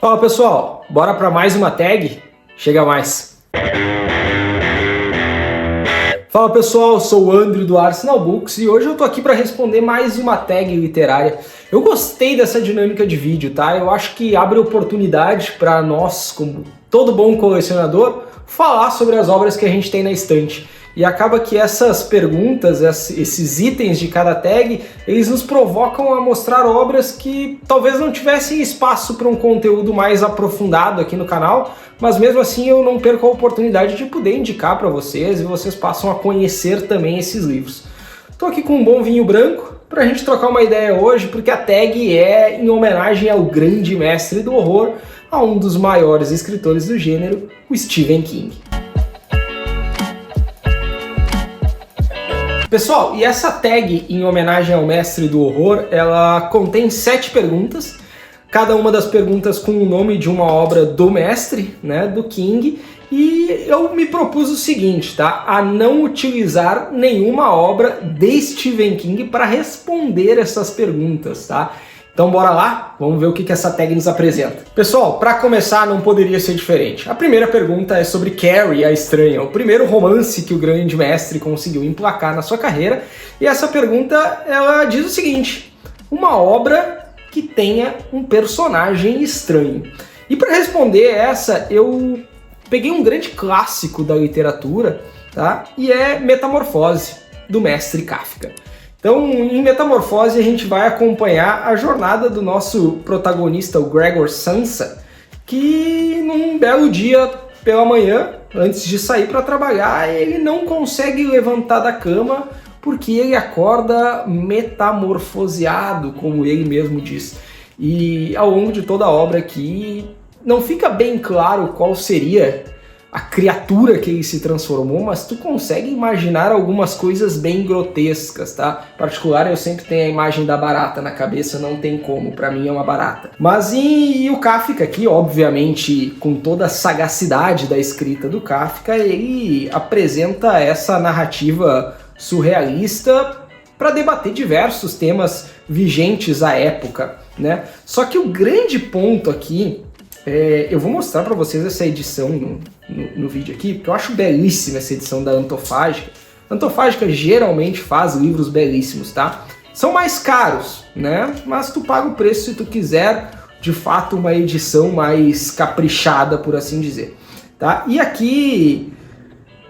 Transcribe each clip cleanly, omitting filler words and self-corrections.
Fala pessoal, bora para mais uma tag? Chega mais! Fala pessoal, eu sou o Andrew do Arsenal Books e hoje eu tô aqui para responder mais uma tag literária. Eu gostei dessa dinâmica de vídeo, tá? Eu acho que abre oportunidade para nós, como todo bom colecionador, falar sobre as obras que a gente tem na estante. E acaba que essas perguntas, esses itens de cada tag, eles nos provocam a mostrar obras que talvez não tivessem espaço para um conteúdo mais aprofundado aqui no canal, mas mesmo assim eu não perco a oportunidade de poder indicar para vocês e vocês passam a conhecer também esses livros. Estou aqui com um bom vinho branco para a gente trocar uma ideia hoje, porque a tag é em homenagem ao grande mestre do horror, a um dos maiores escritores do gênero, o Stephen King. Pessoal, e essa tag em homenagem ao mestre do horror, ela contém 7 perguntas, cada uma das perguntas com o nome de uma obra do mestre, né, do King, e eu me propus o seguinte, tá? A não utilizar nenhuma obra de Stephen King para responder essas perguntas, tá? Então bora lá, vamos ver o que essa tag nos apresenta. Pessoal, para começar não poderia ser diferente. A primeira pergunta é sobre Carrie, a Estranha, o primeiro romance que o grande mestre conseguiu emplacar na sua carreira. E essa pergunta, ela diz o seguinte: uma obra que tenha um personagem estranho. E para responder essa, eu peguei um grande clássico da literatura, tá? E é Metamorfose, do mestre Kafka. Então, em Metamorfose, a gente vai acompanhar a jornada do nosso protagonista, o Gregor Samsa, que num belo dia pela manhã, antes de sair para trabalhar, ele não consegue levantar da cama porque ele acorda metamorfoseado, como ele mesmo diz. E ao longo de toda a obra aqui, não fica bem claro qual seria a criatura que ele se transformou, mas tu consegue imaginar algumas coisas bem grotescas, tá? Em particular, eu sempre tenho a imagem da barata na cabeça, não tem como, pra mim é uma barata. Mas e o Kafka aqui, obviamente, com toda a sagacidade da escrita do Kafka, ele apresenta essa narrativa surrealista para debater diversos temas vigentes à época, né? Só que o grande ponto aqui, eu vou mostrar para vocês essa edição no vídeo aqui, porque eu acho belíssima essa edição da Antofágica. A Antofágica geralmente faz livros belíssimos, tá? São mais caros, né? Mas tu paga o preço se tu quiser, de fato, uma edição mais caprichada, por assim dizer, tá? E aqui,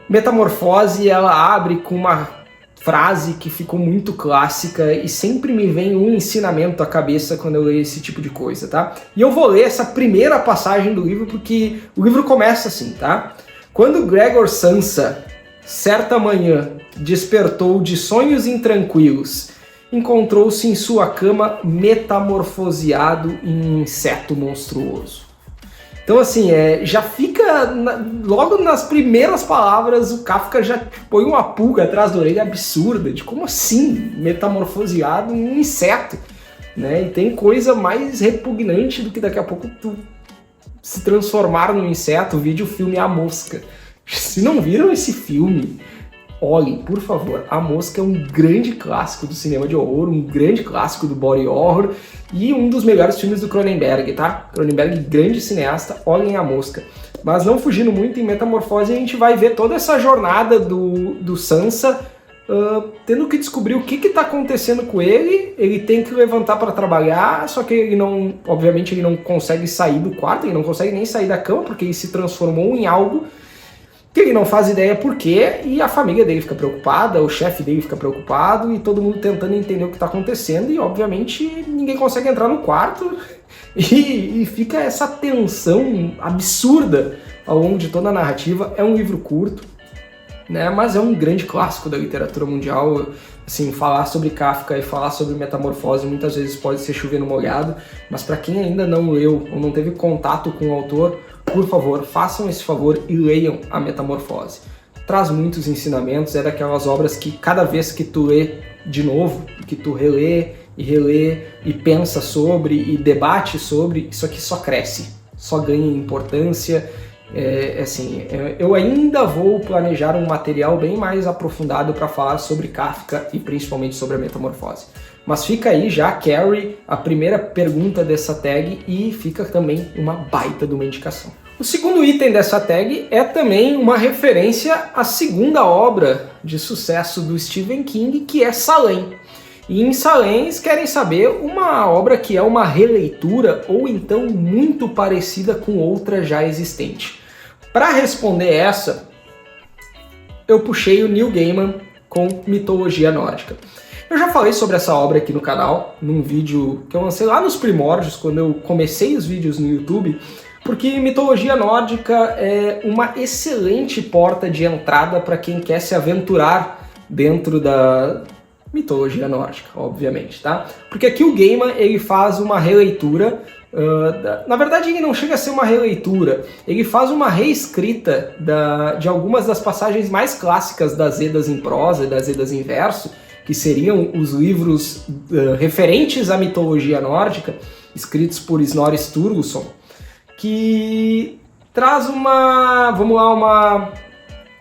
Metamorfose, ela abre com uma frase que ficou muito clássica e sempre me vem um ensinamento à cabeça quando eu leio esse tipo de coisa, tá? E eu vou ler essa primeira passagem do livro porque o livro começa assim, tá? Quando Gregor Samsa, certa manhã, despertou de sonhos intranquilos, encontrou-se em sua cama metamorfoseado em um inseto monstruoso. Então assim, já fica, logo nas primeiras palavras, o Kafka já põe uma pulga atrás da orelha absurda, de como assim, metamorfoseado em um inseto, né? E tem coisa mais repugnante do que daqui a pouco tu se transformar num inseto, vídeo o filme A Mosca. Se não viram esse filme, olhem, por favor, A Mosca é um grande clássico do cinema de horror, um grande clássico do body horror e um dos melhores filmes do Cronenberg, tá? Cronenberg, grande cineasta, olhem A Mosca. Mas não fugindo muito, em Metamorfose a gente vai ver toda essa jornada do Samsa, tendo que descobrir o que está acontecendo com ele. Ele tem que levantar para trabalhar, só que ele não, obviamente ele não consegue sair do quarto, ele não consegue nem sair da cama, porque ele se transformou em algo que ele não faz ideia por quê, e a família dele fica preocupada, o chefe dele fica preocupado, e todo mundo tentando entender o que está acontecendo, e obviamente ninguém consegue entrar no quarto, e fica essa tensão absurda ao longo de toda a narrativa. É um livro curto, né, mas é um grande clássico da literatura mundial. Assim, falar sobre Kafka e falar sobre Metamorfose muitas vezes pode ser chover no molhado, mas para quem ainda não leu ou não teve contato com o autor, por favor, façam esse favor e leiam a Metamorfose. Traz muitos ensinamentos, é daquelas obras que cada vez que tu lê de novo, que tu relê e pensa sobre e debate sobre, isso aqui só cresce, só ganha importância Eu ainda vou planejar um material bem mais aprofundado para falar sobre Kafka e principalmente sobre a metamorfose. Mas fica aí já, Carrie, a primeira pergunta dessa tag e fica também uma baita de uma indicação. O segundo item dessa tag é também uma referência à segunda obra de sucesso do Stephen King, que é Salem. E em Salem eles querem saber uma obra que é uma releitura ou então muito parecida com outra já existente. Para responder essa, eu puxei o Neil Gaiman com Mitologia Nórdica. Eu já falei sobre essa obra aqui no canal, num vídeo que eu lancei lá nos primórdios, quando eu comecei os vídeos no YouTube, porque Mitologia Nórdica é uma excelente porta de entrada para quem quer se aventurar dentro da mitologia nórdica, obviamente, tá? Porque aqui o Gaiman, ele faz uma releitura, na verdade ele não chega a ser uma releitura, ele faz uma reescrita de algumas das passagens mais clássicas das Edas em prosa e das Edas em verso, que seriam os livros referentes à mitologia nórdica, escritos por Snorri Sturluson, que traz uma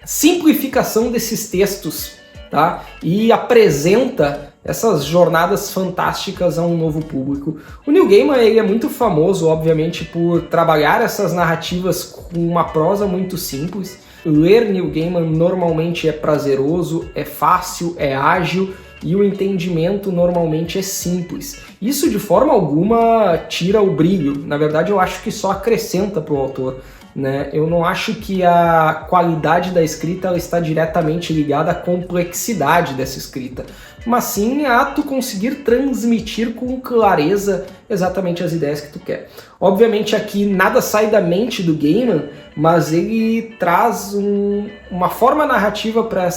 simplificação desses textos, tá? E apresenta essas jornadas fantásticas a um novo público. O Neil Gaiman, ele é muito famoso, obviamente, por trabalhar essas narrativas com uma prosa muito simples. Ler Neil Gaiman normalmente é prazeroso, é fácil, é ágil e o entendimento normalmente é simples. Isso de forma alguma tira o brilho, na verdade eu acho que só acrescenta para o autor. Né? Eu não acho que a qualidade da escrita ela está diretamente ligada à complexidade dessa escrita, mas sim a tu conseguir transmitir com clareza exatamente as ideias que tu quer. Obviamente aqui nada sai da mente do Gaiman, mas ele traz uma forma narrativa para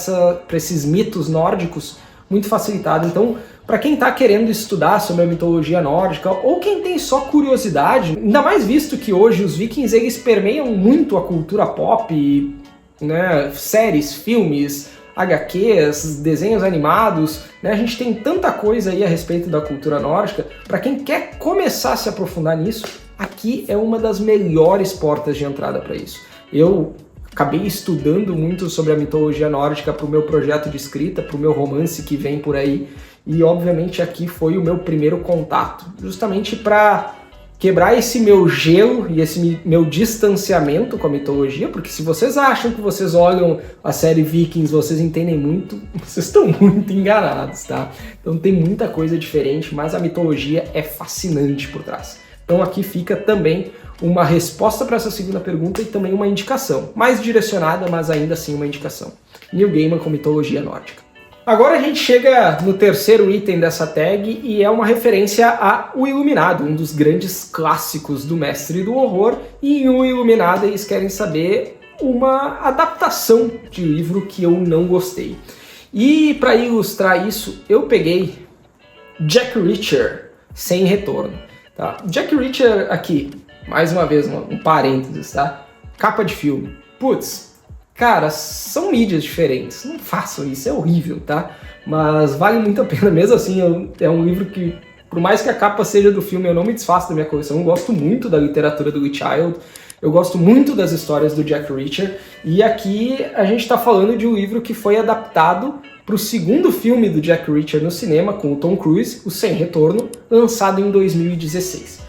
esses mitos nórdicos muito facilitada. Então, para quem está querendo estudar sobre a mitologia nórdica, ou quem tem só curiosidade, ainda mais visto que hoje os vikings eles permeiam muito a cultura pop, né, séries, filmes, HQs, desenhos animados, né, a gente tem tanta coisa aí a respeito da cultura nórdica. Para quem quer começar a se aprofundar nisso, aqui é uma das melhores portas de entrada para isso. Eu acabei estudando muito sobre a mitologia nórdica para o meu projeto de escrita, para o meu romance que vem por aí, e obviamente aqui foi o meu primeiro contato, justamente para quebrar esse meu gelo e esse meu distanciamento com a mitologia, porque se vocês acham que vocês olham a série Vikings, vocês entendem muito, vocês estão muito enganados, tá? Então tem muita coisa diferente, mas a mitologia é fascinante por trás. Então aqui fica também uma resposta para essa segunda pergunta e também uma indicação, mais direcionada, mas ainda assim uma indicação. Neil Gaiman com Mitologia Nórdica. Agora a gente chega no terceiro item dessa tag e é uma referência a O Iluminado, um dos grandes clássicos do mestre do horror, e em O Iluminado eles querem saber uma adaptação de livro que eu não gostei. E para ilustrar isso, eu peguei Jack Reacher, Sem Retorno. Tá? Jack Reacher aqui, mais uma vez, um parênteses, tá? Capa de filme. Putz, cara, são mídias diferentes, não façam isso, é horrível, tá? Mas vale muito a pena, mesmo assim, é um livro que, por mais que a capa seja do filme, eu não me desfaço da minha coleção, eu gosto muito da literatura do Lee Child, eu gosto muito das histórias do Jack Reacher, e aqui a gente tá falando de um livro que foi adaptado para o segundo filme do Jack Reacher no cinema, com o Tom Cruise, O Sem Retorno, lançado em 2016.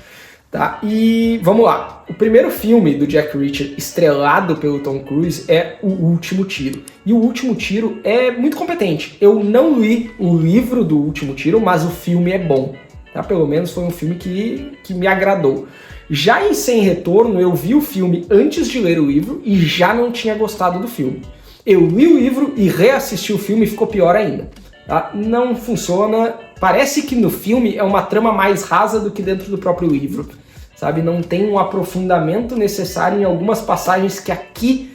Tá? E vamos lá, o primeiro filme do Jack Reacher estrelado pelo Tom Cruise é O Último Tiro. E O Último Tiro é muito competente. Eu não li o livro do Último Tiro, mas o filme é bom. Tá? Pelo menos foi um filme que me agradou. Já em Sem Retorno, eu vi o filme antes de ler o livro e já não tinha gostado do filme. Eu li o livro e reassisti o filme e ficou pior ainda. Tá? Não funciona. Parece que no filme é uma trama mais rasa do que dentro do próprio livro. Sabe? Não tem um aprofundamento necessário em algumas passagens que aqui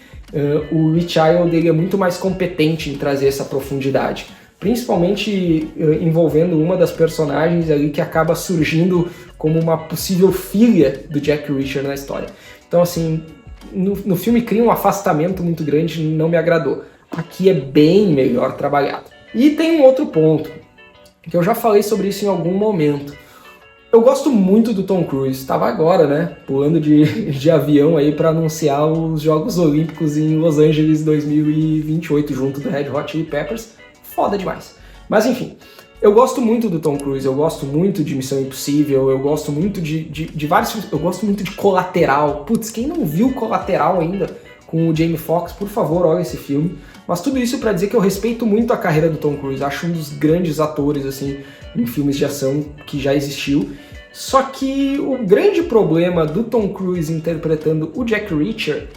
o Lee Child ele é muito mais competente em trazer essa profundidade. Principalmente envolvendo uma das personagens ali que acaba surgindo como uma possível filha do Jack Reacher na história. Então, assim, no filme cria um afastamento muito grande, não me agradou. Aqui é bem melhor trabalhado. E tem um outro ponto, que eu já falei sobre isso em algum momento. Eu gosto muito do Tom Cruise, tava agora, né, pulando de avião aí para anunciar os Jogos Olímpicos em Los Angeles 2028 junto do Red Hot Chili Peppers, foda demais. Mas enfim, eu gosto muito do Tom Cruise, eu gosto muito de Missão Impossível, eu gosto muito de vários filmes, eu gosto muito de Colateral. Putz, quem não viu Colateral ainda com o Jamie Foxx, por favor, olha esse filme. Mas tudo isso para dizer que eu respeito muito a carreira do Tom Cruise, acho um dos grandes atores assim em filmes de ação que já existiu. Só que o grande problema do Tom Cruise interpretando o Jack Reacher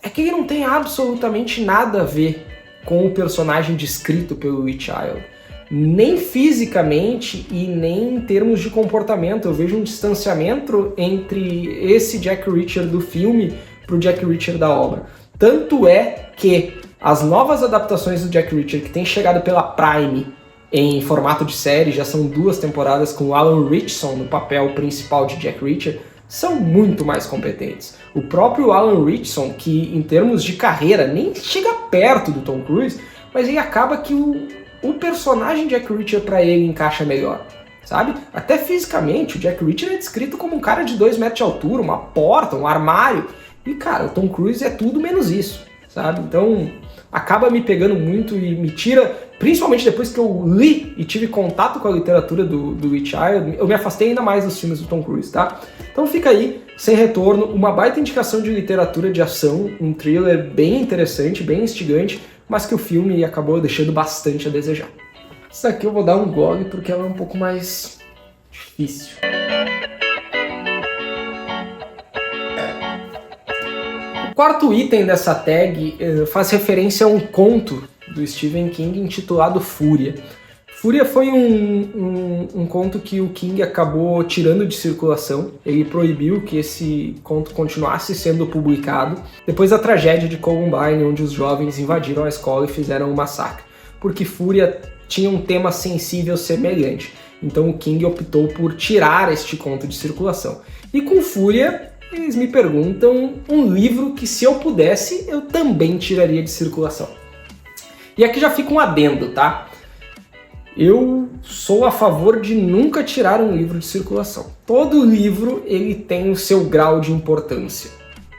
é que ele não tem absolutamente nada a ver com o personagem descrito pelo Lee Child. Nem fisicamente e nem em termos de comportamento. Eu vejo um distanciamento entre esse Jack Reacher do filme pro Jack Reacher da obra. Tanto é que as novas adaptações do Jack Reacher que têm chegado pela Prime em formato de série, já são 2 temporadas com o Alan Ritchson no papel principal de Jack Reacher, são muito mais competentes. O próprio Alan Ritchson, que em termos de carreira nem chega perto do Tom Cruise, mas ele acaba que o personagem Jack Reacher para ele encaixa melhor, sabe? Até fisicamente, o Jack Reacher é descrito como um cara de 2 metros de altura, uma porta, um armário, e cara, o Tom Cruise é tudo menos isso, sabe? Então acaba me pegando muito e me tira, principalmente depois que eu li e tive contato com a literatura do Lee Child, eu me afastei ainda mais dos filmes do Tom Cruise, tá? Então fica aí, Sem Retorno, uma baita indicação de literatura de ação, um thriller bem interessante, bem instigante, mas que o filme acabou deixando bastante a desejar. Isso aqui eu vou dar um gole porque ela é um pouco mais difícil. O quarto item dessa tag faz referência a um conto do Stephen King intitulado Fúria. Fúria foi um conto que o King acabou tirando de circulação. Ele proibiu que esse conto continuasse sendo publicado depois da tragédia de Columbine, onde os jovens invadiram a escola e fizeram um massacre. Porque Fúria tinha um tema sensível semelhante. Então o King optou por tirar este conto de circulação. E com Fúria, eles me perguntam um livro que, se eu pudesse, eu também tiraria de circulação. E aqui já fica um adendo, tá? Eu sou a favor de nunca tirar um livro de circulação. Todo livro ele tem o seu grau de importância.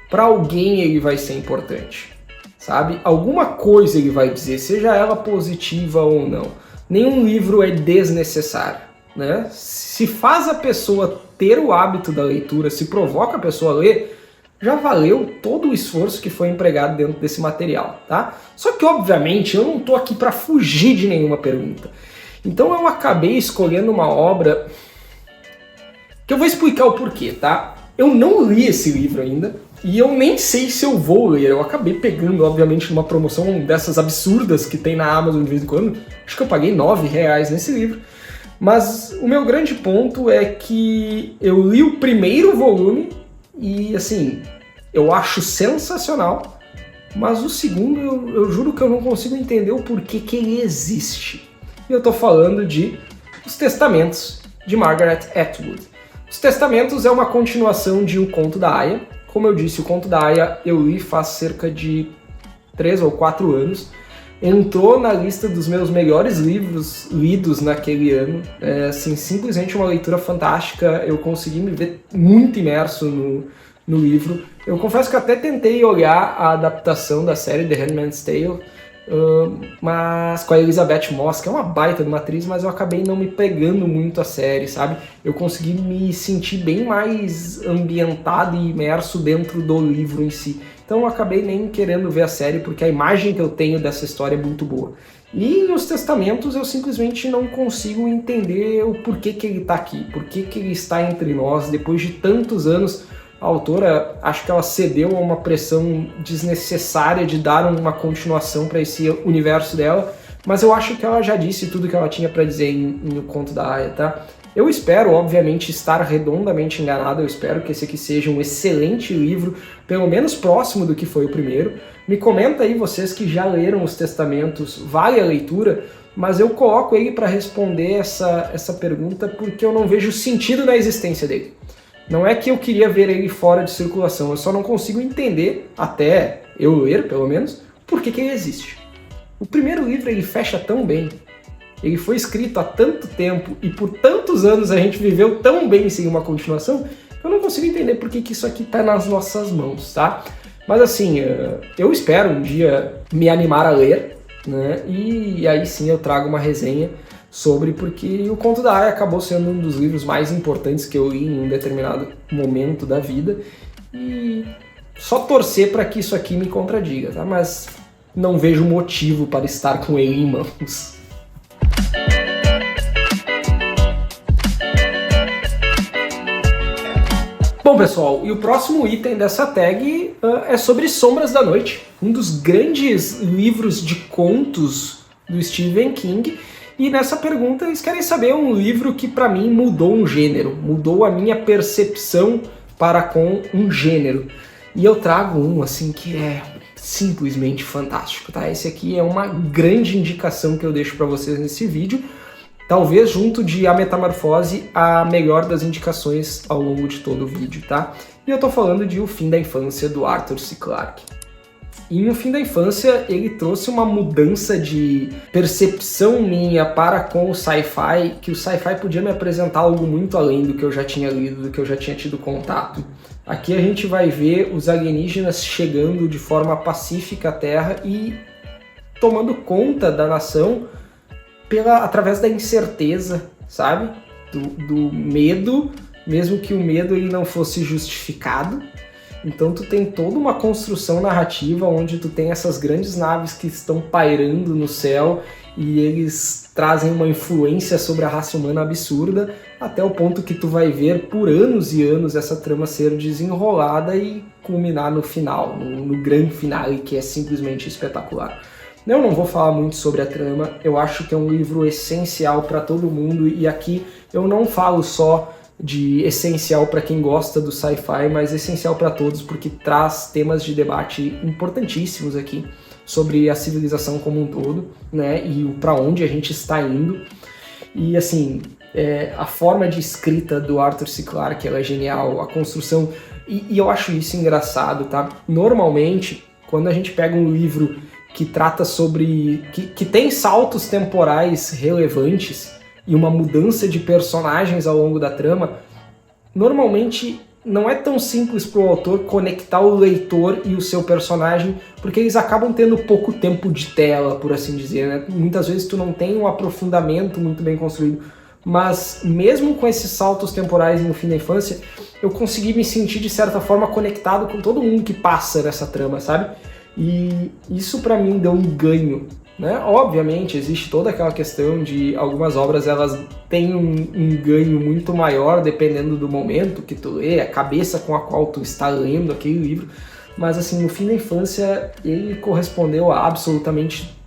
Para alguém ele vai ser importante, sabe? Alguma coisa ele vai dizer, seja ela positiva ou não. Nenhum livro é desnecessário, né? Se faz a pessoa ter o hábito da leitura, se provoca a pessoa a ler, já valeu todo o esforço que foi empregado dentro desse material, tá? Só que, obviamente, eu não estou aqui para fugir de nenhuma pergunta. Então eu acabei escolhendo uma obra que eu vou explicar o porquê, tá? Eu não li esse livro ainda e eu nem sei se eu vou ler. Eu acabei pegando, obviamente, numa promoção dessas absurdas que tem na Amazon de vez em quando. Acho que eu paguei R$9 nesse livro. Mas o meu grande ponto é que eu li o primeiro volume e, assim, eu acho sensacional, mas o segundo eu juro que eu não consigo entender o porquê que ele existe. E eu tô falando de Os Testamentos, de Margaret Atwood. Os Testamentos é uma continuação de O Conto da Aia. Como eu disse, O Conto da Aia eu li faz cerca de 3 ou 4 anos. Entrou na lista dos meus melhores livros lidos naquele ano. É, assim, simplesmente uma leitura fantástica. Eu consegui me ver muito imerso no livro. Eu confesso que até tentei olhar a adaptação da série The Handmaid's Tale, mas com a Elizabeth Moss, que é uma baita de uma atriz, mas eu acabei não me pegando muito a série, sabe? Eu consegui me sentir bem mais ambientado e imerso dentro do livro em si. Então eu acabei nem querendo ver a série, porque a imagem que eu tenho dessa história é muito boa. E Os Testamentos eu simplesmente não consigo entender o porquê que ele está aqui, porquê que ele está entre nós, depois de tantos anos. A autora, acho que ela cedeu a uma pressão desnecessária de dar uma continuação para esse universo dela, mas eu acho que ela já disse tudo que ela tinha para dizer em O Conto da Aia, tá? Eu espero, obviamente, estar redondamente enganado, eu espero que esse aqui seja um excelente livro, pelo menos próximo do que foi o primeiro. Me comenta aí vocês que já leram Os Testamentos, vale a leitura, mas eu coloco ele para responder essa pergunta porque eu não vejo sentido na existência dele. Não é que eu queria ver ele fora de circulação, eu só não consigo entender, até eu ler pelo menos, por que ele existe. O primeiro livro ele fecha tão bem, ele foi escrito há tanto tempo e por tantos anos a gente viveu tão bem sem uma continuação, eu não consigo entender por que isso aqui tá nas nossas mãos, tá? Mas assim, eu espero um dia me animar a ler, né? E aí sim eu trago uma resenha sobre, porque o Conto da Aia acabou sendo um dos livros mais importantes que eu li em um determinado momento da vida, e só torcer para que isso aqui me contradiga, tá? Mas não vejo motivo para estar com ele em mãos. Bom, pessoal, e o próximo item dessa tag é sobre Sombras da Noite, um dos grandes livros de contos do Stephen King. E nessa pergunta eles querem saber um livro que para mim mudou um gênero, mudou a minha percepção para com um gênero. E eu trago um assim que é simplesmente fantástico, tá? Esse aqui é uma grande indicação que eu deixo para vocês nesse vídeo. Talvez junto de A Metamorfose, a melhor das indicações ao longo de todo o vídeo, tá? E eu tô falando de O Fim da Infância, do Arthur C. Clarke. E em O Fim da Infância, ele trouxe uma mudança de percepção minha para com o sci-fi, que o sci-fi podia me apresentar algo muito além do que eu já tinha lido, do que eu já tinha tido contato. Aqui a gente vai ver os alienígenas chegando de forma pacífica à Terra e tomando conta da nação através da incerteza, sabe? Do medo, mesmo que o medo ele não fosse justificado. Então tu tem toda uma construção narrativa onde tu tem essas grandes naves que estão pairando no céu e eles trazem uma influência sobre a raça humana absurda, até o ponto que tu vai ver por anos e anos essa trama ser desenrolada e culminar no final, no grande finale, que é simplesmente espetacular. Eu não vou falar muito sobre a trama, eu acho que é um livro essencial para todo mundo, e aqui eu não falo só de essencial para quem gosta do sci-fi, mas essencial para todos, porque traz temas de debate importantíssimos aqui sobre a civilização como um todo, né, e para onde a gente está indo. E assim, a forma de escrita do Arthur C. Clarke, ela é genial, a construção, e eu acho isso engraçado, tá? Normalmente, quando a gente pega um livro que trata sobre... que tem saltos temporais relevantes e uma mudança de personagens ao longo da trama, normalmente não é tão simples para o autor conectar o leitor e o seu personagem, porque eles acabam tendo pouco tempo de tela, por assim dizer, né? Muitas vezes tu não tem um aprofundamento muito bem construído, mas mesmo com esses saltos temporais no Fim da Infância, eu consegui me sentir de certa forma conectado com todo mundo que passa nessa trama, sabe? E isso para mim deu um ganho, né? Obviamente existe toda aquela questão de algumas obras elas têm um ganho muito maior dependendo do momento que tu lê, a cabeça com a qual tu está lendo aquele livro, mas assim, no Fim da Infância ele correspondeu a absolutamente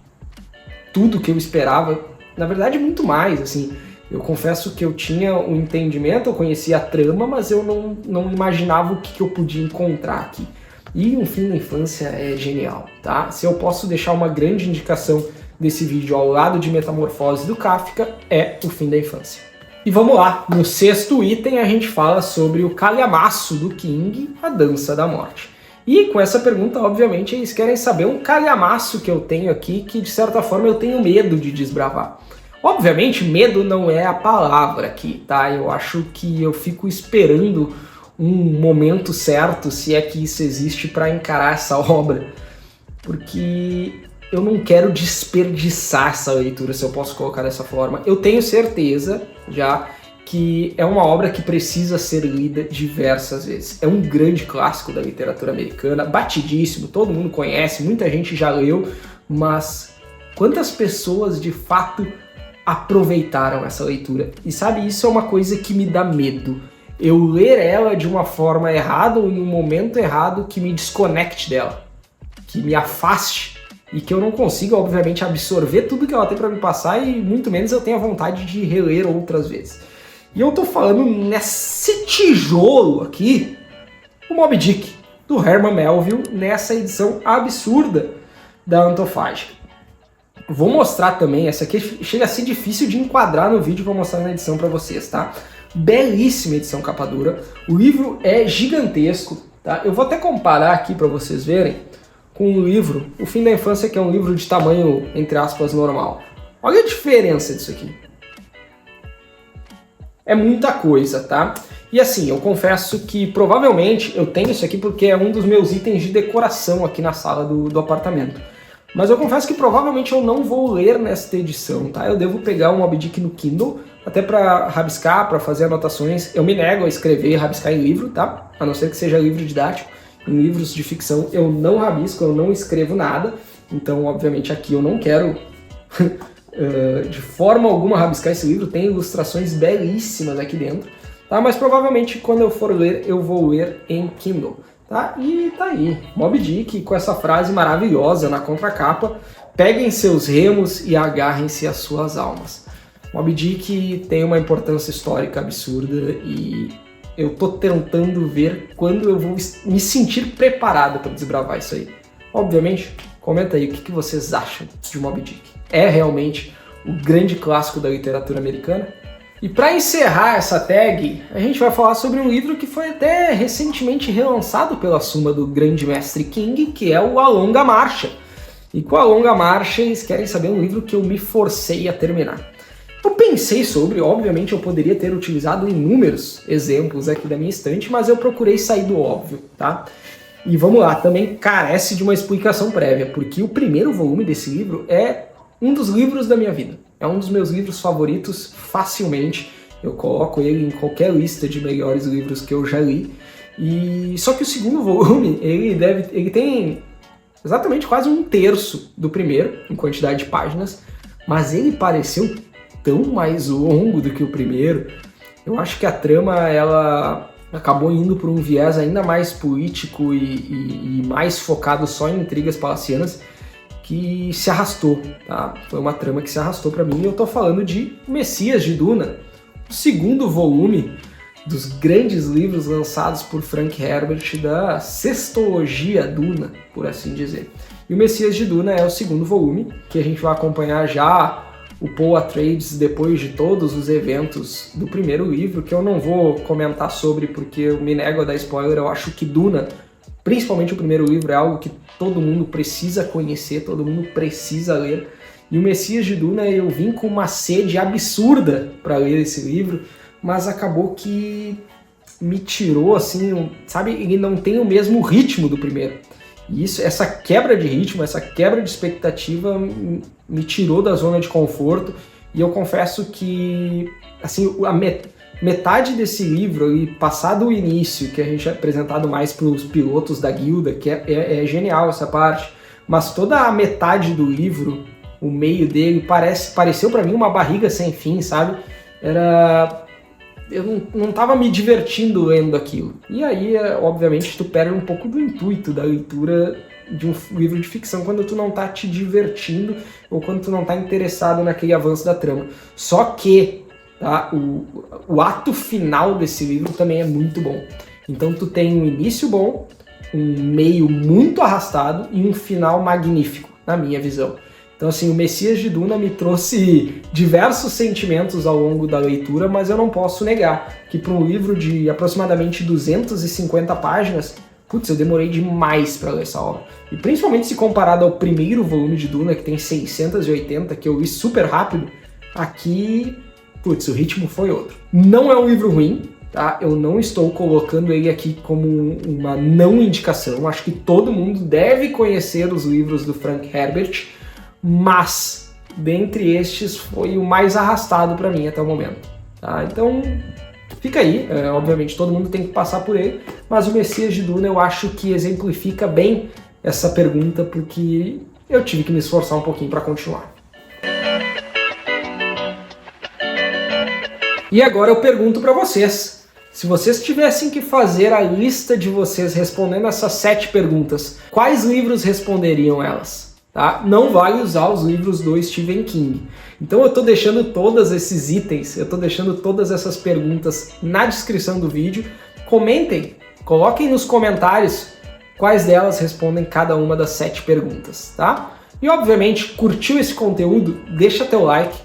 tudo que eu esperava, na verdade muito mais, assim. Eu confesso que eu tinha um entendimento, eu conhecia a trama, mas eu não imaginava o que eu podia encontrar aqui. E O Fim da Infância é genial, tá? Se eu posso deixar uma grande indicação desse vídeo ao lado de Metamorfose do Kafka, é O Fim da Infância. E vamos lá, no sexto item a gente fala sobre o calhamaço do King, A Dança da Morte. E com essa pergunta, obviamente, eles querem saber um calhamaço que eu tenho aqui, que de certa forma eu tenho medo de desbravar. Obviamente, medo não é a palavra aqui, tá? Eu acho que eu fico esperando um momento certo, se é que isso existe, para encarar essa obra, porque eu não quero desperdiçar essa leitura, se eu posso colocar dessa forma. Eu tenho certeza já que é uma obra que precisa ser lida diversas vezes. É um grande clássico da literatura americana, batidíssimo, todo mundo conhece, muita gente já leu, mas quantas pessoas de fato aproveitaram essa leitura? E sabe, isso é uma coisa que me dá medo. Eu ler ela de uma forma errada ou em um momento errado que me desconecte dela, que me afaste e que eu não consiga, obviamente, absorver tudo que ela tem para me passar e muito menos eu tenha vontade de reler outras vezes. E eu tô falando nesse tijolo aqui, o Moby Dick, do Herman Melville, nessa edição absurda da Antofágica. Vou mostrar também, essa aqui chega a ser difícil de enquadrar no vídeo, vou mostrar na edição para vocês, tá? Belíssima edição capa dura, o livro é gigantesco, tá? Eu vou até comparar aqui para vocês verem com o livro O Fim da Infância, que é um livro de tamanho, entre aspas, normal. Olha a diferença disso aqui. É muita coisa, tá? E assim, eu confesso que provavelmente eu tenho isso aqui porque é um dos meus itens de decoração aqui na sala do apartamento. Mas eu confesso que provavelmente eu não vou ler nesta edição, tá? Eu devo pegar um Moby Dick no Kindle, até para rabiscar, para fazer anotações. Eu me nego a escrever e rabiscar em livro, tá? A não ser que seja livro didático. Em livros de ficção eu não rabisco, eu não escrevo nada. Então, obviamente, aqui eu não quero de forma alguma rabiscar esse livro. Tem ilustrações belíssimas aqui dentro, tá? Mas provavelmente quando eu for ler, eu vou ler em Kindle. Tá? E tá aí, Moby Dick com essa frase maravilhosa na contracapa: peguem seus remos e agarrem-se às suas almas. Moby Dick tem uma importância histórica absurda e eu tô tentando ver quando eu vou me sentir preparado para desbravar isso aí. Obviamente, comenta aí o que vocês acham de Moby Dick. É realmente o grande clássico da literatura americana? E para encerrar essa tag, a gente vai falar sobre um livro que foi até recentemente relançado pela Suma do grande mestre King, que é o A Longa Marcha. E com A Longa Marcha, eles querem saber um livro que eu me forcei a terminar. Eu pensei sobre, obviamente eu poderia ter utilizado inúmeros exemplos aqui da minha estante, mas eu procurei sair do óbvio, tá? E vamos lá, também carece de uma explicação prévia, porque o primeiro volume desse livro é um dos livros da minha vida. É um dos meus livros favoritos, facilmente. Eu coloco ele em qualquer lista de melhores livros que eu já li. E só que o segundo volume, ele tem exatamente quase 1/3 do primeiro, em quantidade de páginas, mas ele pareceu tão mais longo do que o primeiro. Eu acho que a trama, ela acabou indo por um viés ainda mais político e mais focado só em intrigas palacianas, que se arrastou, tá? Foi uma trama que se arrastou pra mim, e eu tô falando de Messias de Duna, o segundo volume dos grandes livros lançados por Frank Herbert da sextologia Duna, por assim dizer. E o Messias de Duna é o segundo volume, que a gente vai acompanhar já o Paul Atreides depois de todos os eventos do primeiro livro, que eu não vou comentar sobre porque eu me nego a dar spoiler. Eu acho que Duna, principalmente o primeiro livro, é algo que todo mundo precisa conhecer, todo mundo precisa ler. E o Messias de Duna, eu vim com uma sede absurda para ler esse livro, mas acabou que me tirou, assim, sabe? Ele não tem o mesmo ritmo do primeiro. E essa quebra de ritmo, essa quebra de expectativa me tirou da zona de conforto. E eu confesso que, assim, metade desse livro, e passado o início, que a gente é apresentado mais para os pilotos da guilda, que é genial essa parte, mas toda a metade do livro, o meio dele, pareceu para mim uma barriga sem fim, sabe? Eu não estava me divertindo lendo aquilo. E aí, obviamente, tu perde um pouco do intuito da leitura de um livro de ficção quando tu não tá te divertindo ou quando tu não tá interessado naquele avanço da trama. Só que tá, o ato final desse livro também é muito bom. Então tu tem um início bom, um meio muito arrastado e um final magnífico, na minha visão. Então, assim, o Messias de Duna me trouxe diversos sentimentos ao longo da leitura, mas eu não posso negar que para um livro de aproximadamente 250 páginas, putz, eu demorei demais para ler essa obra. E principalmente se comparado ao primeiro volume de Duna, que tem 680, que eu li super rápido, aqui, putz, o ritmo foi outro. Não é um livro ruim, tá? Eu não estou colocando ele aqui como uma não indicação. Acho que todo mundo deve conhecer os livros do Frank Herbert, mas dentre estes foi o mais arrastado para mim até o momento, tá? Então fica aí, obviamente todo mundo tem que passar por ele, mas o Messias de Duna eu acho que exemplifica bem essa pergunta, porque eu tive que me esforçar um pouquinho para continuar. E agora eu pergunto para vocês, se vocês tivessem que fazer a lista de vocês respondendo essas 7 perguntas, quais livros responderiam elas? Tá? Não vale usar os livros do Stephen King. Então eu estou deixando todos esses itens, eu estou deixando todas essas perguntas na descrição do vídeo. Comentem, coloquem nos comentários quais delas respondem cada uma das 7 perguntas, tá? E obviamente, curtiu esse conteúdo? Deixa teu like,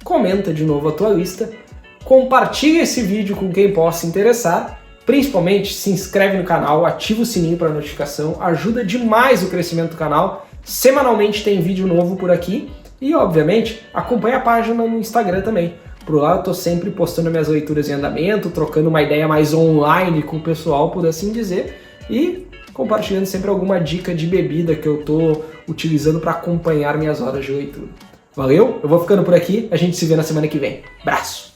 comenta de novo a tua lista, compartilha esse vídeo com quem possa interessar, principalmente se inscreve no canal, ativa o sininho para notificação, ajuda demais o crescimento do canal. Semanalmente tem vídeo novo por aqui E, obviamente, acompanhe a página no Instagram também. Por lá eu tô sempre postando minhas leituras em andamento, trocando uma ideia mais online com o pessoal, por assim dizer, e compartilhando sempre alguma dica de bebida que eu tô utilizando para acompanhar minhas horas de leitura. Valeu? Eu vou ficando por aqui, a gente se vê na semana que vem. Abraço!